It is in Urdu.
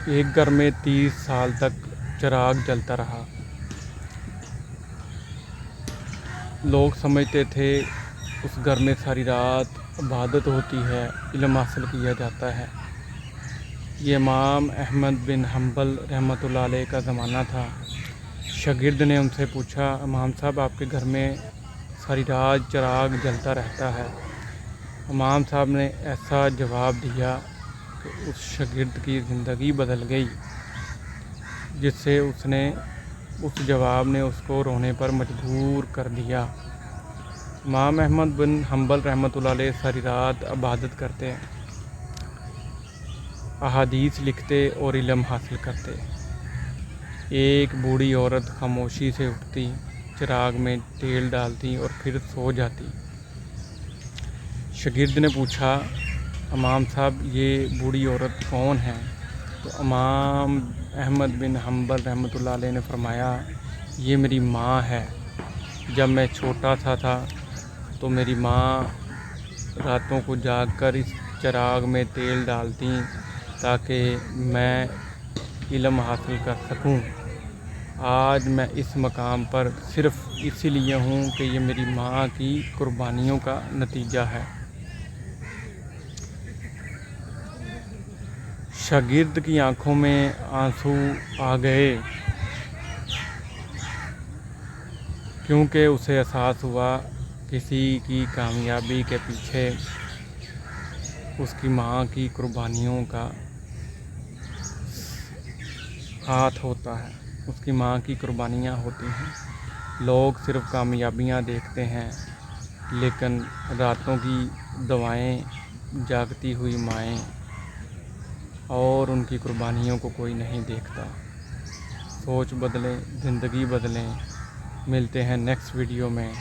ایک گھر میں 30 سال تک چراغ جلتا رہا۔ لوگ سمجھتے تھے اس گھر میں ساری رات عبادت ہوتی ہے، علم حاصل کیا جاتا ہے۔ یہ امام احمد بن حنبل رحمۃ اللہ علیہ کا زمانہ تھا۔ شاگرد نے ان سے پوچھا، امام صاحب آپ کے گھر میں ساری رات چراغ جلتا رہتا ہے؟ امام صاحب نے ایسا جواب دیا کہ اس شاگرد کی زندگی بدل گئی، جس سے اس جواب نے اس کو رونے پر مجبور کر دیا۔ امام احمد بن حنبل رحمۃ اللہ علیہ ساری رات عبادت کرتے، احادیث لکھتے اور علم حاصل کرتے۔ ایک بوڑھی عورت خاموشی سے اٹھتی، چراغ میں تیل ڈالتی اور پھر سو جاتی۔ شاگرد نے پوچھا، امام صاحب یہ بوڑھی عورت کون ہے؟ تو امام احمد بن حنبل رحمۃ اللہ علیہ نے فرمایا، یہ میری ماں ہے۔ جب میں چھوٹا سا تھا تو میری ماں راتوں کو جاگ کر اس چراغ میں تیل ڈالتی تاکہ میں علم حاصل کر سکوں۔ آج میں اس مقام پر صرف اسی لیے ہوں کہ یہ میری ماں کی قربانیوں کا نتیجہ ہے۔ شاگرد کی آنکھوں میں آنسو آ گئے، کیونکہ اسے احساس ہوا کسی کی کامیابی کے پیچھے اس کی ماں کی قربانیوں کا ہاتھ ہوتا ہے، اس کی ماں کی قربانیاں ہوتی ہیں۔ لوگ صرف کامیابیاں دیکھتے ہیں، لیکن راتوں کی دعائیں، جاگتی ہوئی مائیں اور ان کی قربانیوں کو کوئی نہیں دیکھتا۔ سوچ بدلیں، زندگی بدلیں۔ ملتے ہیں نیکسٹ ویڈیو میں۔